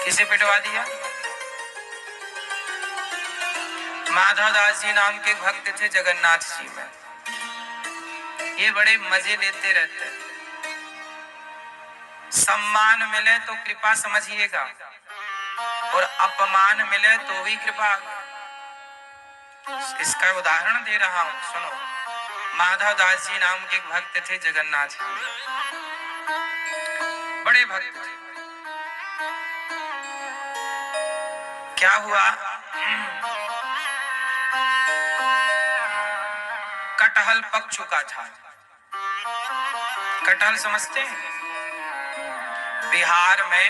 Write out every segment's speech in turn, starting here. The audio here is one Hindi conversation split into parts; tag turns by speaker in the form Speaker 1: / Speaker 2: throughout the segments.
Speaker 1: किसे पिटवा दिया? माधव दास जी नाम के भक्त थे जगन्नाथ जी में। ये बड़े मजे लेते रहते, सम्मान मिले तो कृपा समझिएगा और अपमान मिले तो भी कृपा। इसका उदाहरण दे रहा हूं, सुनो। माधव दास जी नाम के एक भक्त थे जगन्नाथ जी, बड़े भक्त थे। क्या हुआ, कटहल पक चुका था। कटहल समझते हैं? बिहार में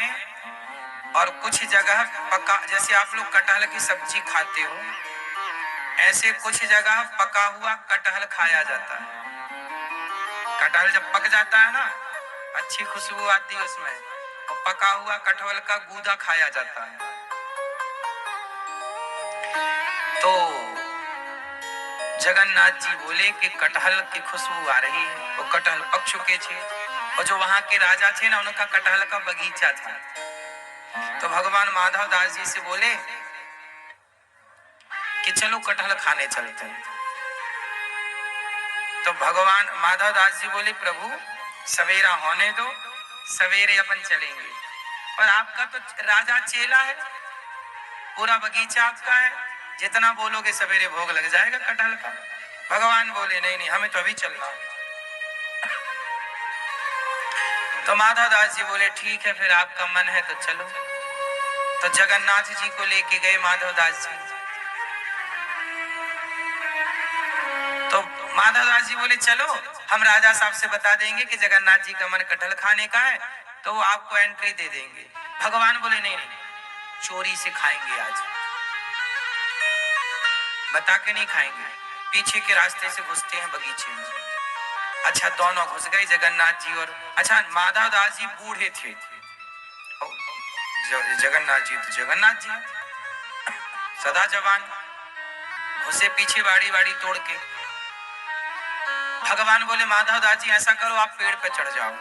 Speaker 1: और कुछ जगह पका, जैसे आप लोग कटहल की सब्जी खाते हो, ऐसे कुछ जगह पका हुआ कटहल खाया जाता है। कटहल जब पक जाता है ना, अच्छी खुशबू आती है उसमें, और पका हुआ कटहल का गूदा खाया जाता है। तो जगन्नाथ जी बोले कि कटहल की खुशबू आ रही है। वो कटहल पक चुके थे और जो वहां के राजा थे ना, उनका कटहल का बगीचा था। तो भगवान माधव दास जी से बोले कि चलो कटहल खाने चलते हैं। तो भगवान माधव दास जी बोले प्रभु सवेरा होने दो, सवेरे अपन चलेंगे। और आपका तो राजा चेला है, पूरा बगीचा आपका है, जितना बोलोगे सवेरे भोग लग जाएगा कटहल का। भगवान बोले नहीं नहीं, हमें तो अभी चलना है। तो माधव दास जी बोले ठीक है, फिर आपका मन है तो चलो। तो जगन्नाथ जी को लेके गए माधव दास जी। तो माधव दास जी बोले चलो, हम राजा साहब से बता देंगे कि जगन्नाथ जी का मन कटहल खाने का है, तो वो आपको एंट्री दे देंगे। भगवान बोले नहीं नहीं, चोरी से खाएंगे आज, बता के नहीं खाएंगे। पीछे के रास्ते से घुसते हैं बगीचे में। अच्छा, दोनों घुस गए जगन्नाथ जी और, अच्छा माधव दास जी बूढ़े थे, जगन्नाथ जी तो जगन्नाथ जी सदा जवान, घुसे पीछे बाड़ी बाड़ी तोड़ के। भगवान बोले माधव दास जी ऐसा करो, आप पेड़ पे चढ़ जाओ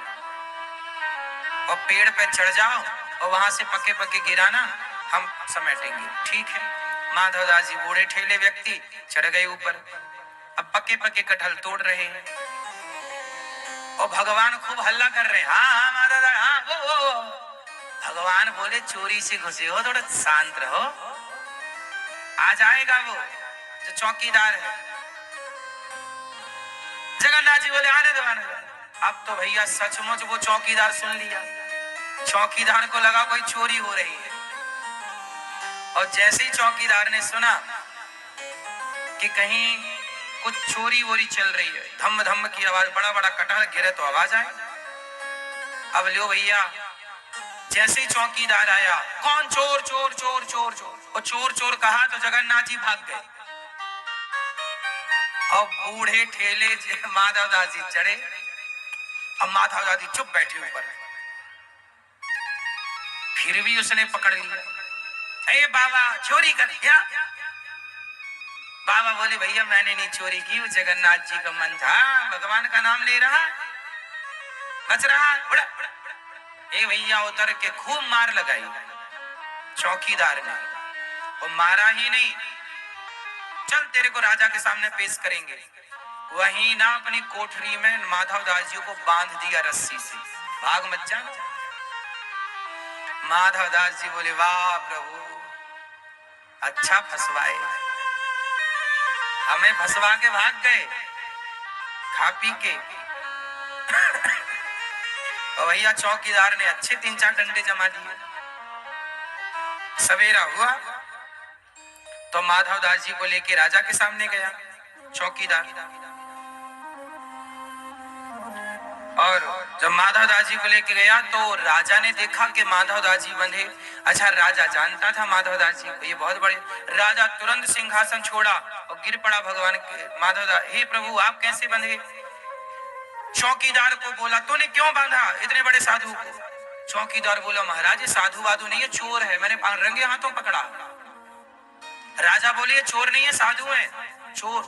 Speaker 1: और पेड़ पे चढ़ जाओ और वहां से पके पके गिराना, हम समेटेंगे। ठीक है। माधव दास जी बूढ़े ठेले व्यक्ति चढ़ गए ऊपर, अब पके पके कटहल तोड़ रहे हैं और भगवान खूब हल्ला कर रहे हैं, हाँ हाँ माधव दास, हाँ वो। भगवान बोले चोरी से घुसे हो, थोड़ा शांत रहो, आ जाएगा वो जो चौकीदार है। जगन्नाथ जी बोले आने दो आने दो। अब तो भैया सचमुच वो चौकीदार सुन लिया। चौकीदार को लगा कोई चोरी हो रही है, और जैसे ही चौकीदार ने सुना कि कहीं कुछ चोरी वोरी चल रही है, धम धम की आवाज, बड़ा बड़ा कटहल गिरे तो आवाज आए। अब लो भैया, जैसे ही चौकीदार आया, कौन चोर चोर चोर चोर चोर, और चोर चोर कहा तो जगन्नाथ जी भाग गए। और बूढ़े ठेले माधव दास जी चढ़े, अब माधव दास जी चुप बैठे ऊपर। फिर भी उसने पकड़ लिया, अरे बाबा चोरी कर दिया। बाबा बोले भैया मैंने नहीं चोरी की, वो जगन्नाथ जी का मन था, भगवान का नाम ले रहा, बच रहा। ए भैया उतर के खूब मार लगाई चौकीदार ने, और मारा ही नहीं, चल तेरे को राजा के सामने पेश करेंगे। वहीं ना अपनी कोठरी में माधव दास जी को बांध दिया रस्सी से, भाग मत जाना। माधव दास जी बोले वाह प्रभु, अच्छा फंसवाए, हमें फंसवा के भाग गए खा पी के। और भैया चौकीदार ने अच्छे 3-4 डंडे जमा दिए। सवेरा हुआ तो माधव दास जी को लेके राजा के सामने गया चौकीदार, और जब माधव दास जी को लेके गया तो राजा ने देखा कि माधव दास जी बंधे। अच्छा, राजा जानता था माधव दास जी को, ये बहुत बड़े। राजा तुरंत सिंहासन छोड़ा और गिर पड़ा भगवान के। माधव दास, हे प्रभु आप कैसे बंधे? चौकीदार को बोला तूने क्यों बांधा इतने बड़े साधु को? चौकीदार बोला महाराज ये साधु वाधु नहीं है, चोर है, मैंने रंगे हाथों पकड़ा। राजा बोले ये चोर नहीं है, साधु है। चोर,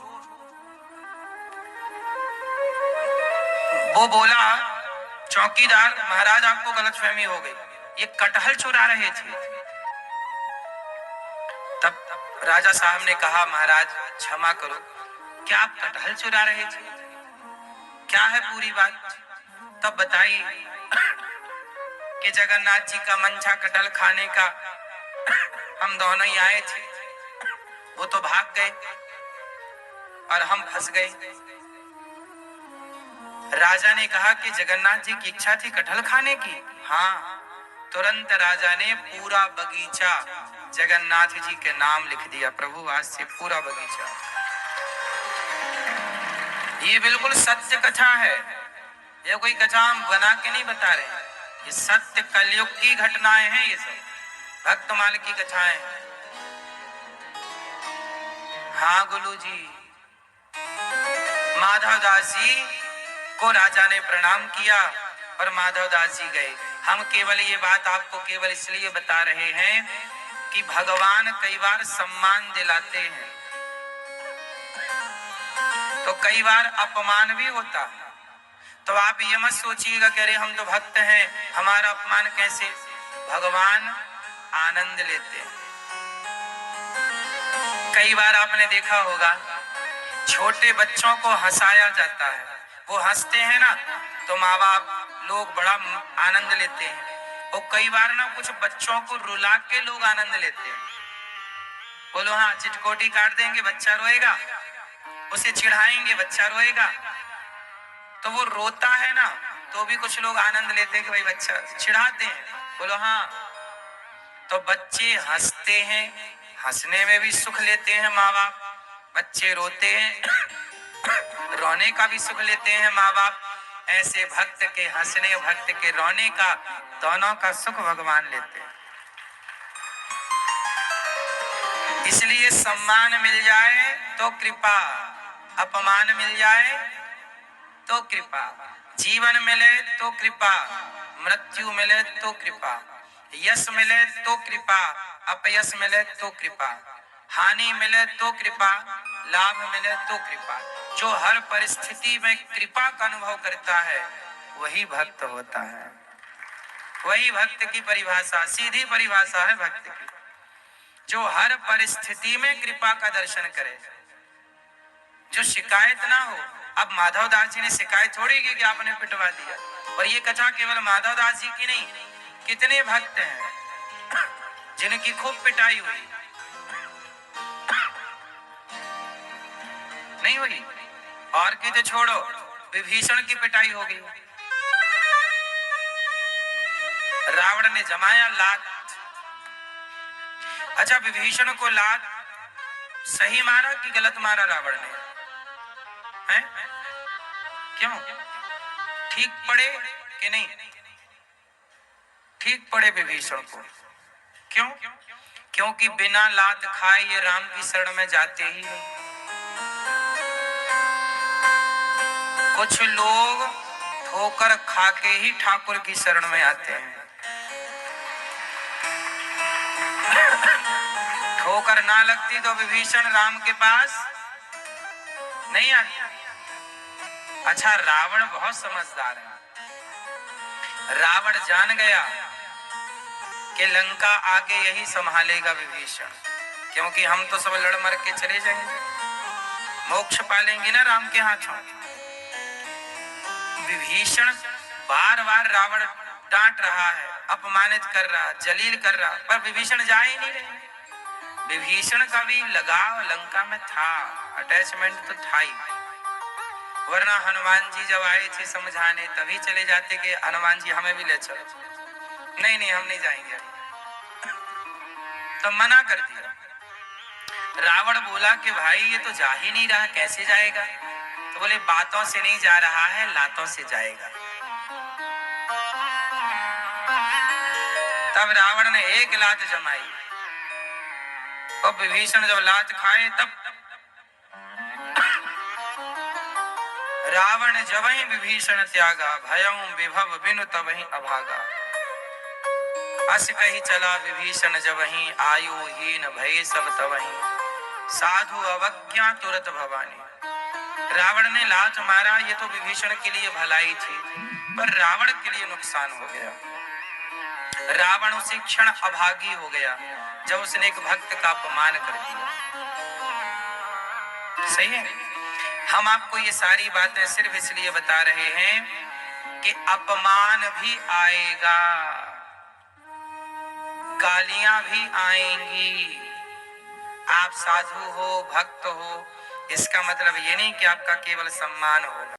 Speaker 1: वो बोला चौकीदार महाराज आपको गलतफहमी हो गई, ये कटहल चुरा रहे थे। राजा साहब ने कहा, महाराज क्षमा करो, क्या आप कटहल चुरा रहे थे? क्या है पूरी बात? तब बताई कि जगन्नाथ जी का मन था कटहल खाने का, हम दोनों ही आए थे, वो तो भाग गए और हम फंस गए। राजा ने कहा कि जगन्नाथ जी की इच्छा थी कटहल खाने की। हाँ, तुरंत राजा ने पूरा बगीचा जगन्नाथ जी के नाम लिख दिया। प्रभु आज से पूरा बगीचा। ये बिल्कुल सत्य कथा है, ये कोई कथा हम बना के नहीं बता रहे हैं, ये सत्य कलयुग की घटनाएं हैं, ये सब भक्तमाल की कथाएं हैं। हाँ गुरु जी, माधवदास जी को राजा ने प्रणाम किया और माधवदास जी गए। हम केवल ये बात आपको केवल इसलिए बता रहे हैं कि भगवान कई बार सम्मान दिलाते हैं तो कई बार अपमान भी होता। तो आप ये मत सोचिएगा कि अरे हम तो भक्त हैं, हमारा अपमान कैसे। भगवान आनंद लेते हैं। कई बार आपने देखा होगा छोटे बच्चों को हंसाया जाता है, वो हंसते हैं ना तो माँ बाप लोग बड़ा आनंद लेते हैं। और कई बार ना कुछ बच्चों को रुला के लोग आनंद लेते हैं। बोलो हाँ, चिटकोटी काट देंगे बच्चा रोएगा, उसे चिढ़ाएंगे बच्चा रोएगा, तो वो रोता है ना तो भी कुछ लोग आनंद लेते हैं कि भाई बच्चा, चिढ़ाते हैं। बोलो हाँ। तो बच्चे हंसते हैं, हंसने में भी सुख लेते हैं माँ बाप, बच्चे रोते हैं रोने का भी सुख लेते हैं माँ बाप। ऐसे भक्त के हंसने, भक्त के रोने का, दोनों का सुख भगवान लेते हैं। इसलिए सम्मान मिल जाए तो कृपा, अपमान मिल जाए तो कृपा, जीवन मिले तो कृपा, मृत्यु मिले तो कृपा, यश मिले तो कृपा, अपयश मिले तो कृपा, हानि मिले तो कृपा, लाभ मिले तो कृपा। जो हर परिस्थिति में कृपा का अनुभव करता है वही भक्त होता है। वही भक्त की परिभाषा, सीधी परिभाषा है भक्त की, जो हर परिस्थिति में कृपा का दर्शन करे, जो शिकायत ना हो। अब माधवदास जी ने शिकायत थोड़ी की कि आपने पिटवा दिया। और ये कथा केवल माधवदास जी की नहीं, कितने भक्त हैं जिनकी खूब पिटाई हुई, नहीं हुई। और की तो छोड़ो, विभीषण की पिटाई हो गई। रावण ने जमाया लात। अच्छा, विभीषण को लात सही मारा कि गलत मारा रावण ने? हैं? क्यों? ठीक पड़े कि नहीं? ठीक पड़े विभीषण को। क्यों? क्योंकि बिना लात खाए ये राम की शरण में जाते ही नहीं। कुछ लोग ठोकर खा के ही ठाकुर की शरण में आते हैं। ठोकर ना लगती तो विभीषण राम के पास नहीं आते। अच्छा, रावण बहुत समझदार है। रावण जान गया कि लंका आगे यही संभालेगा विभीषण, क्योंकि हम तो सब लड़ मर के चले जाएंगे, मोक्ष पालेंगे ना राम के हाथों। विभीषण बार बार रावण डांट रहा है, अपमानित कर रहा, जलील कर रहा, पर विभीषण जा ही नहीं रहे। विभीषण का भी लगाव लंका में था, अटैचमेंट तो था ही, वरना हनुमान जी जब आए थे समझाने तभी चले जाते कि हनुमान जी हमें भी ले चलो। नहीं नहीं, हम नहीं जाएंगे। तो मना कर दिया। रावण बोला कि भाई ये तो जा ही नहीं रहा, कैसे जाएगा? तो बोले बातों से नहीं जा रहा है, लातों से जाएगा। तब रावण ने एक लात जमाई और विभीषण जब लात खाए तब रावण जबहि विभीषण त्यागा, भयं विभव बिनु तबहि अभागा। अस कही चला विभीषण जबहि, आयुहीन भय सब तबहि, साधु अवज्ञा तुरत भवानी। रावण ने लात मारा, ये तो विभीषण के लिए भलाई थी, पर रावण के लिए नुकसान हो गया। रावण उसी क्षण अभागी हो गया जब उसने एक भक्त का अपमान कर दिया। सही है। हम आपको ये सारी बातें सिर्फ इसलिए बता रहे हैं कि अपमान भी आएगा, गालियां भी आएंगी। आप साधु हो, भक्त हो, इसका मतलब ये नहीं कि आपका केवल सम्मान होगा।